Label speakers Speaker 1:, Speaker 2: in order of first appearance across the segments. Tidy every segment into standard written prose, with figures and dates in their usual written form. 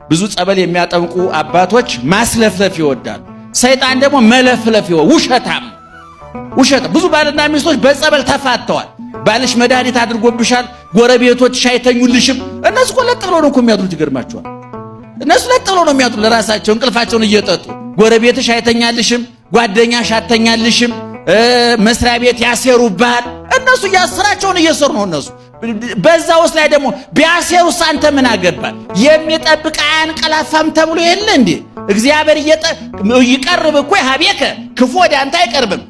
Speaker 1: ብዙ ጸበል የሚያጠምቁ አባቶች ማስለፍለፍ ይወዳሉ። ሰይጣን ደግሞ መለፍለፍ ውሸታም ብዙ ባልና ሚስቶች በጸበል ተፋተዋል። ባልሽ መድኃኒት አድርጎብሻል፣ ጎረቤቶችሽ አይተኙልሽም። እነሱ ለጥ ብለው ነው እኮ የሚያድሩት። ይገርማቸዋል። እነሱ ለጥ ብለው ነው የሚያድሩት ለራሳቸው እንቅልፋቸውን እየጠጡ። ጎረቤትሽ አይተኛልሽም፣ ጓደኛሽ አተኛልሽም፣ መስሪያ ቤት ያሰሩባል። እነሱ ያስራቸውን እየሰሩ ነው እነሱ። በዛ ውስጥ ላይ ደግሞ ቢያሰሩስ አንተ ምን አገባህ? የሚጠብቅ አያንቀላፋም ተብሎ የለ እንዴ? እግዚአብሔር ይቀርብ እኮ ሀቤከ ክፉ ወደ አንተ አይቀርብም።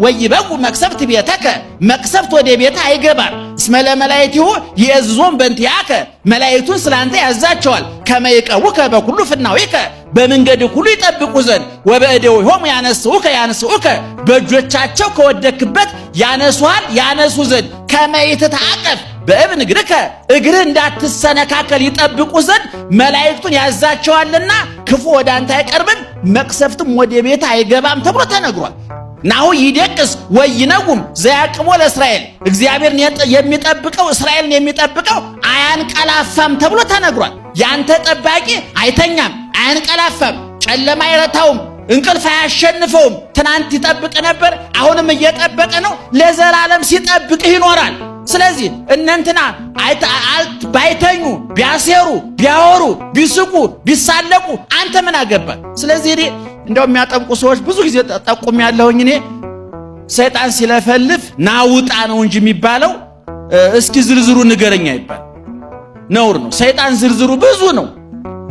Speaker 1: ወይበው መቅሰፍት ቤተከ መቅሰፍት ወደ ቤተ አይገባም። እስመ ለመላእክቲሁ ይእዝዞም በእንቲአከ መላእክቱን ስላንተ ያዛቸዋል። ከመይቀቡከ በኩሉ ፍናዊከ በመንገድ ሁሉ ይጠብቁ ዘንድ ወበእዴሆሙ ያነሱከ በእጆቻቸው ከወደክበት ያነሱሃል ያነሱ ዘንድ ከመይትተአቀፍ በእብን እግርህ እንዳትሰነካከል ይጠብቁ ዘንድ መላእክቱን ያዛቸዋልና ክፉ ወደ አንተ አይቀርብም መቅሰፍትም ወደ ቤት አይገባም ተብሎ ተነግሯል። ናሁ ይደቅስ ወይነውም ዘያቅሞ ለእስራኤል እግዚአብሔርን የሚጠብቀው እስራኤልን የሚጠብቀው አያንቀላፋም ተብሎ ተነግሯል። ያንተ ጠባቂ አይተኛም፣ አያንቀላፋም፣ ጨለማ አይረታውም፣ እንቅልፍ አያሸንፈውም። ትናንት ይጠብቅ ነበር፣ አሁንም እየጠበቀ ነው፣ ለዘላለም ሲጠብቅህ ይኖራል። ስለዚህ እነንትና ባይተኙ ቢያሴሩ ቢያወሩ ቢስቁ ቢሳለቁ አንተ ምን አገባ? ስለዚህ እንደው የሚያጠምቁ ሰዎች ብዙ ጊዜ ጠቁም ያለሁኝ እኔ ሰይጣን ሲለፈልፍ ናውጣ ነው እንጂ የሚባለው እስኪ ዝርዝሩ ንገረኛ ይባል ነውር ነው። ሰይጣን ዝርዝሩ ብዙ ነው።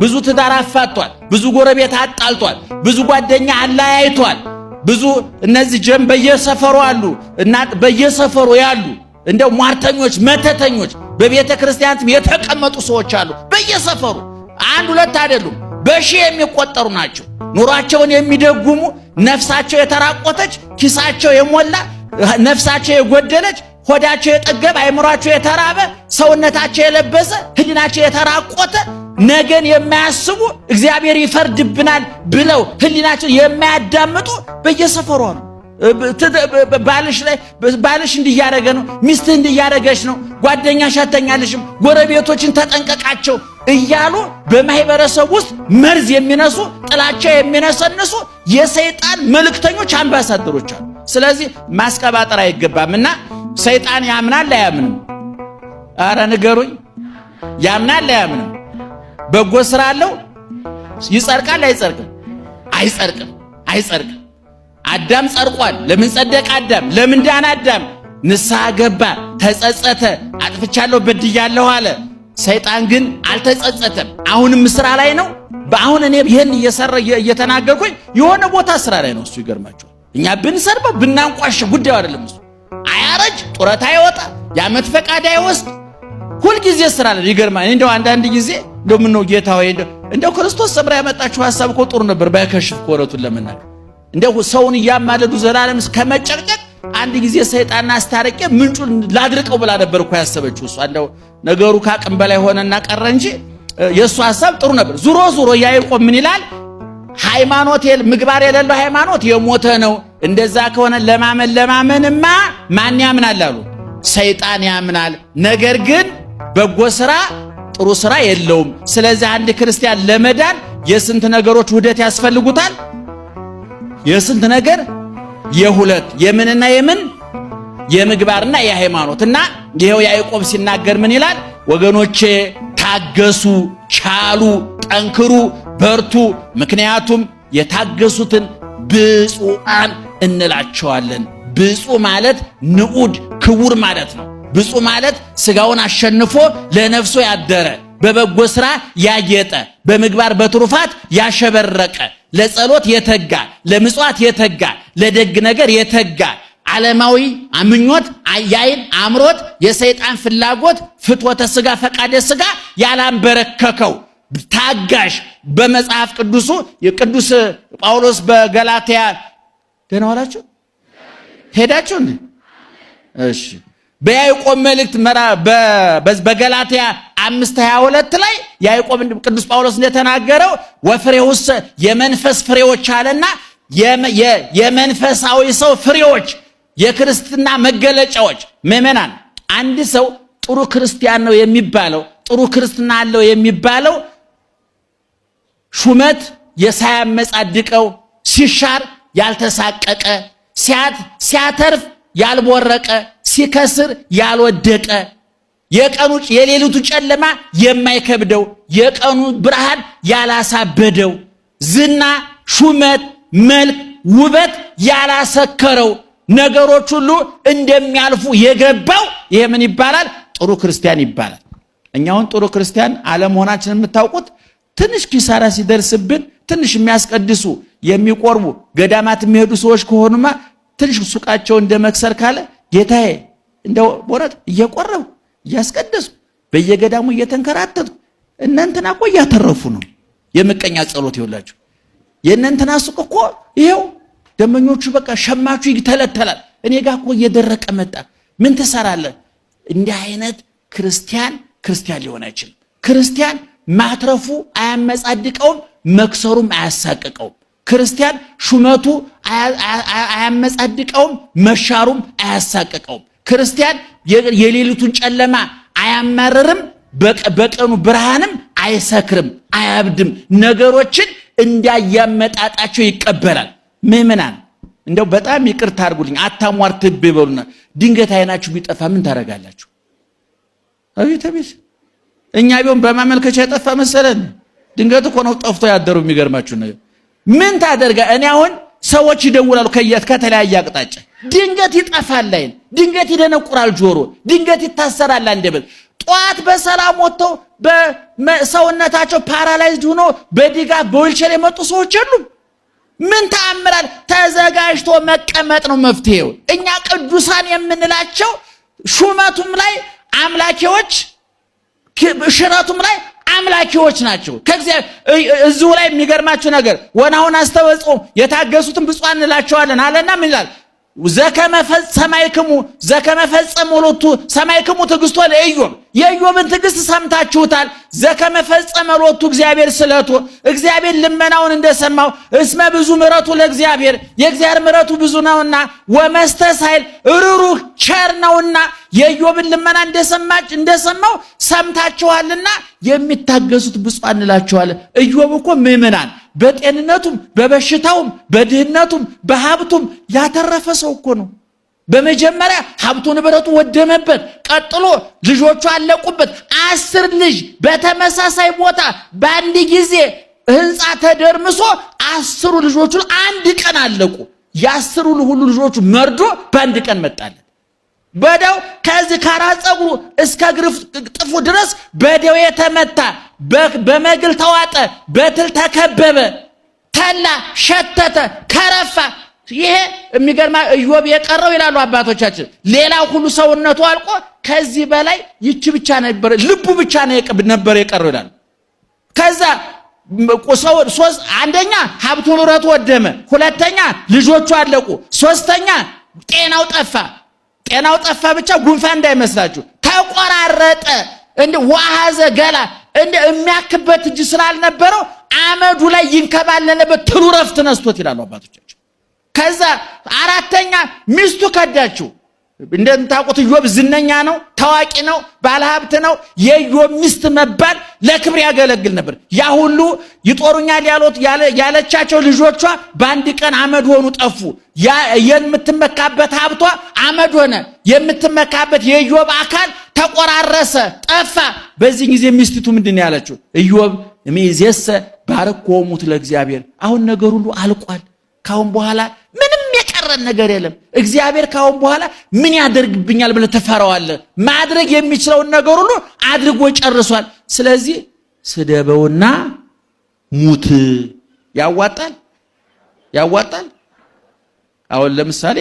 Speaker 1: ብዙ ትዳር አፋቷል፣ ብዙ ጎረቤት አጣልቷል፣ ብዙ ጓደኛ አለያይቷል። ብዙ እነዚህ ጀም በየሰፈሩ አሉ እና በየሰፈሩ ያሉ እንደው ሟርተኞች መተተኞች በቤተ ክርስቲያንት የተቀመጡ ሰዎች አሉ በየሰፈሩ። አንድ ሁለት አይደሉም፣ በሺህ የሚቆጠሩ ናቸው። ኑሯቸውን የሚደጉሙ ነፍሳቸው የተራቆተች ኪሳቸው የሞላ ነፍሳቸው የጎደለች ሆዳቸው የጠገበ አይምሯቸው የተራበ ሰውነታቸው የለበሰ ህሊናቸው የተራቆተ ነገን የማያስቡ እግዚአብሔር ይፈርድብናል ብለው ህሊናቸው የማያዳምጡ በየሰፈሩ አሉ። ባልሽ እንዲያረገ ነው፣ ሚስትህ እንዲያረገች ነው፣ ጓደኛሽ አተኛልሽም፣ ጎረቤቶችን ተጠንቀቃቸው እያሉ በማህበረሰብ ውስጥ መርዝ የሚነሱ ጥላቻ የሚነሰንሱ የሰይጣን መልእክተኞች አምባሳደሮች አሉ። ስለዚህ ማስቀባጠር አይገባምና ሰይጣን ያምናል አያምንም? አረ ንገሩኝ። ያምናል አያምንም? በጎ ስራ አለው? ይጸድቃል አይጸድቅም? አይጸድቅም። አዳም ጸድቋል። ለምን ጸደቀ አዳም? ለምን ዳነ አዳም? ንስሐ ገባ፣ ተጸጸተ፣ አጥፍቻለሁ በድያለሁ አለ። ሰይጣን ግን አልተጸጸተም። አሁንም ስራ ላይ ነው። በአሁን እኔ ይሄን እየተናገርኩኝ የሆነ ቦታ ስራ ላይ ነው። እሱ ይገርማቸዋል። እኛ ብንሰርበው ብናንቋሽ ጉዳዩ አይደለም። እሱ አያረጅ፣ ጡረታ አይወጣ፣ የዓመት ፈቃድ አይወስድ፣ ሁልጊዜ ስራ ላይ ይገርማል። እንደው አንዳንድ ጊዜ እንደው ምን ነው ጌታ ሆይ እንደው ክርስቶስ ሰምራ ያመጣችሁ ሐሳብ እኮ ጥሩ ነበር ባይከሽፍ ኮረቱን ለመናገር እንደው ሰውን ያማለዱ ዘላለም ከመጨቅጨቅ አንድ ጊዜ ሰይጣንና አስታረቀ ምንጩን ላድርቀው ብላ ነበር እኮ ያሰበችው እሷ። እንደው ነገሩ ካቅም በላይ ሆነና ቀረ እንጂ የሱ ሐሳብ ጥሩ ነበር። ዙሮ ያዕቆብ ምን ይላል? ሃይማኖት ምግባር የሌለው ሃይማኖት የሞተ ነው። እንደዛ ከሆነ ለማመንማ ማን ያምናል አሉ? ሰይጣን ያምናል። ነገር ግን በጎ ስራ ጥሩ ስራ የለውም። ስለዚህ አንድ ክርስቲያን ለመዳን የስንት ነገሮች ውህደት ያስፈልጉታል? የስንት ነገር? የሁለት። የምንና የምን? የምግባርና የሃይማኖትና ይሄው ያዕቆብ ሲናገር ምን ይላል? ወገኖቼ ታገሱ፣ ቻሉ፣ ጠንክሩ፣ በርቱ፣ ምክንያቱም የታገሱትን ብፁዓን እንላቸዋለን። ብፁዕ ማለት ንዑድ ክቡር ማለት ነው። ብፁዕ ማለት ስጋውን አሸንፎ ለነፍሱ ያደረ፣ በበጎ ስራ ያጌጠ፣ በምግባር በትሩፋት ያሸበረቀ፣ ለጸሎት የተጋ፣ ለምጽዋት የተጋ፣ ለደግ ነገር የተጋ፣ ዓለማዊ ምኞት፣ የዓይን አምሮት፣ የሰይጣን ፍላጎት፣ ፍትወተ ስጋ፣ ፈቃደ ስጋ ያላንበረከከው ታጋሽ። በመጽሐፍ ቅዱሱ የቅዱስ ጳውሎስ በገላትያ ደህና ዋላችሁ ሄዳችሁ እንዴ? እሺ። በያዕቆብ መልእክት በገላትያ 5:22 ላይ ያዕቆብ ቅዱስ ጳውሎስ እንደተናገረው ወፍሬውስ የመንፈስ ፍሬዎች አለና የመንፈሳዊ ሰው ፍሬዎች፣ የክርስትና መገለጫዎች። ምእመናን፣ አንድ ሰው ጥሩ ክርስቲያን ነው የሚባለው፣ ጥሩ ክርስትና አለው የሚባለው ሹመት የሳያመጻድቀው ሲሻር ያልተሳቀቀ ሲያተርፍ ያልቦረቀ ሲከስር ያልወደቀ የቀኑ የሌሊቱ ጨለማ የማይከብደው የቀኑ ብርሃን ያላሳበደው ዝና ሹመት መልክ ውበት ያላሰከረው ነገሮች ሁሉ እንደሚያልፉ የገባው ይሄ ምን ይባላል? ጥሩ ክርስቲያን ይባላል። እኛውን ጥሩ ክርስቲያን አለመሆናችንን የምታውቁት ትንሽ ኪሳራ ሲደርስብን ትንሽ የሚያስቀድሱ የሚቆርቡ ገዳማት የሚሄዱ ሰዎች ከሆኑማ ትንሽ ሱቃቸው እንደመክሰር ካለ ጌታዬ እንደው ወራት እየቆረቡ እያስቀደሱ በየገዳሙ እየተንከራተቱ እናንተና እኮ ያተረፉ ነው። የምቀኛ ጸሎት ይውላችሁ የእናንተና ሱቅ እኮ ይሄው ደመኞቹ በቃ ሸማቹ ይተለተላል። እኔ ጋር እኮ እየደረቀ መጣ። ምን ትሰራለህ? እንዲህ አይነት ክርስቲያን ሊሆን አይችልም። ክርስቲያን ማትረፉ አያመጻድቀውም፣ መክሰሩም አያሳቅቀውም። ክርስቲያን ሹመቱ አያመጻድቀውም፣ መሻሩም አያሳቅቀውም። ክርስቲያን የሌሊቱን ጨለማ አያማረርም፣ በቀኑ ብርሃንም አይሰክርም፣ አያብድም። ነገሮችን እንዳያመጣጣቸው ይቀበላል። ምእመናን እንደው በጣም ይቅርታ አድርጉልኝ፣ አታሟርትብ ይበሉና ድንገት አይናችሁ ቢጠፋ ምን ታረጋላችሁ? አቤት እኛ ቢሆን በማመልከቻ የጠፋ መሰለን። ድንገት እኮ ነው ጠፍቶ ያደሩ። የሚገርማችሁ ነገር ምን ታደርጋ? እኔ አሁን ሰዎች ይደውላሉ ከተለያየ አቅጣጫ። ድንገት ይጠፋል አይን፣ ድንገት ይደነቁራል ጆሮ፣ ድንገት ይታሰራል አንደበት። ጧት በሰላም ወጥተው በሰውነታቸው ፓራላይዝድ ሆኖ በድጋፍ በዊልቸር የመጡ ሰዎች የሉም። ምን ተአምራል? ተዘጋጅቶ መቀመጥ ነው መፍትሄው። እኛ ቅዱሳን የምንላቸው ሹመቱም ላይ አምላኪዎች ሽረቱም ላይ አምላኪዎች ናቸው። ከእግዚአብሔር እዚሁ ላይ የሚገርማችሁ ነገር ወናውን አስተወጽኦ የታገሱትን ብፁዓን እንላቸዋለን አለና ምን ይላል? ዘከመ ፈጸመ ሎቱ ሰማይክሙ ትዕግስቶ ለኢዮብ። የኢዮብን ትዕግስት ሰምታችሁታል። ዘከመ ፈጸመ ሎቱ እግዚአብሔር ስለቶ እግዚአብሔር ልመናውን እንደሰማው እስመ ብዙ ምሕረቱ ለእግዚአብሔር የእግዚአብሔር ምሕረቱ ብዙ ነውና ወመስተሳይል ሩሩህ ቸር ነውና የኢዮብን ልመና እንደሰማው ሰምታችኋልና የሚታገሱት ብፁዓን እንላቸዋለን። ኢዮብ እኮ ምእመናን በጤንነቱም በበሽታውም በድህነቱም በሀብቱም ያተረፈ ሰው እኮ ነው። በመጀመሪያ ሀብቱ ንብረቱ ወደመበት፣ ቀጥሎ ልጆቹ አለቁበት። 10 ልጅ በተመሳሳይ ቦታ በአንድ ጊዜ ህንፃ ተደርምሶ 10 ልጆቹ አንድ ቀን አለቁ። የ10 ሁሉ ልጆቹ መርዶ በአንድ ቀን መጣለት። በደው ከዚህ ከራስ ፀጉሩ እስከ ግርፍ ጥፉ ድረስ በደው የተመታ በመግል ተዋጠ፣ በትል ተከበበ፣ ተላ፣ ሸተተ፣ ከረፋ። ይሄ የሚገርማ ኢዮብ የቀረው ይላሉ አባቶቻችን ሌላው ሁሉ ሰውነቱ አልቆ ከዚህ በላይ ይቺ ብቻ ነበር ልቡ ብቻ ነበር የቀረው ይላሉ። ከዛ አንደኛ ሀብቱ ንብረቱ ወደመ፣ ሁለተኛ ልጆቹ አለቁ፣ ሶስተኛ ጤናው ጠፋ ብቻ ጉንፋን እንዳይመስላችሁ ተቆራረጠ። እንደ ዋሃዘ ገላ እንደ የሚያክበት እጅ ስላልነበረው አመዱ ላይ ይንከባለለበት ትሉ ረፍት ነስቶት ይላሉ አባቶቻችን። ከዛ አራተኛ ሚስቱ ከዳችው። እንደምታውቁት ኢዮብ ዝነኛ ነው፣ ታዋቂ ነው፣ ባለሀብት ነው። የኢዮብ ሚስት መባል ለክብር ያገለግል ነበር። ያ ሁሉ ይጦሩኛል ያለቻቸው ልጆቿ በአንድ ቀን አመድ ሆኑ፣ ጠፉ። የምትመካበት ሀብቷ አመድ ሆነ። የምትመካበት የኢዮብ አካል ተቆራረሰ፣ ጠፋ። በዚህ ጊዜ ሚስቲቱ ምንድን ነው ያለችው? ኢዮብ እምይእዜሰ ባርኮሙ ለእግዚአብሔር። አሁን ነገር ሁሉ አልቋል። ካሁን በኋላ ምንም የቀረን ነገር የለም። እግዚአብሔር ካሁን በኋላ ምን ያደርግብኛል ብለህ ተፈራዋለህ? ማድረግ የሚችለውን ነገር ሁሉ አድርጎ ጨርሷል። ስለዚህ ስደበውና ሙት። ያዋጣል። አሁን ለምሳሌ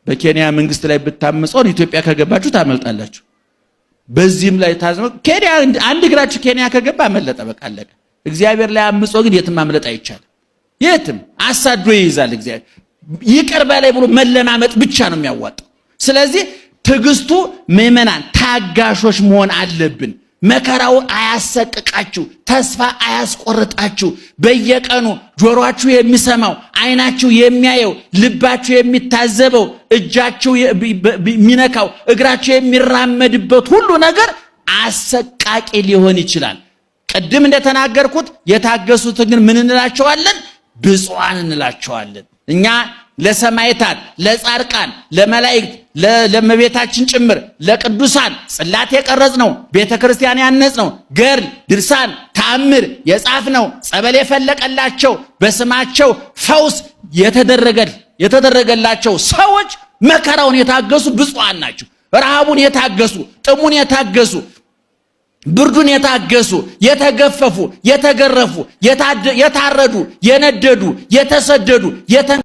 Speaker 1: በኬንያ መንግስት ላይ ብታመጹን ኢትዮጵያ ከገባችሁ ታመልጣላችሁ። በዚህም ላይ ታዝመው ኬንያ አንድ እግራችሁ ኬንያ ከገባ አመለጠ፣ በቃ አለቀ። እግዚአብሔር ላይ አምጾ ግን የትም ማምለጥ አይቻልም። የትም አሳዶ ይይዛል እግዚአብሔር። ይቅር በላይ ብሎ መለማመጥ ብቻ ነው የሚያዋጣው። ስለዚህ ትዕግስቱ ምእመናን ታጋሾች መሆን አለብን። መከራው አያሰቅቃችሁ፣ ተስፋ አያስቆርጣችሁ። በየቀኑ ጆሮአችሁ የሚሰማው፣ አይናችሁ የሚያየው፣ ልባችሁ የሚታዘበው፣ እጃችሁ የሚነካው፣ እግራችሁ የሚራመድበት ሁሉ ነገር አሰቃቂ ሊሆን ይችላል። ቅድም እንደተናገርኩት የታገሱት ግን ምን እንላቸዋለን? ብፁዓን እንላቸዋለን። እኛ ለሰማዕታት፣ ለጻድቃን፣ ለመላእክት፣ ለእመቤታችን ጭምር ለቅዱሳን ጽላት የቀረጽነው ቤተክርስቲያን ያነጽነው ገድል፣ ድርሳን፣ ተአምር የጻፍነው ጸበል የፈለቀላቸው በስማቸው ፈውስ የተደረገላቸው ሰዎች መከራውን የታገሱ ብፁዓን ናቸው። ረሃቡን የታገሱ፣ ጥሙን የታገሱ፣ ብርዱን የታገሱ፣ የተገፈፉ፣ የተገረፉ፣ የታረዱ፣ የነደዱ፣ የተሰደዱ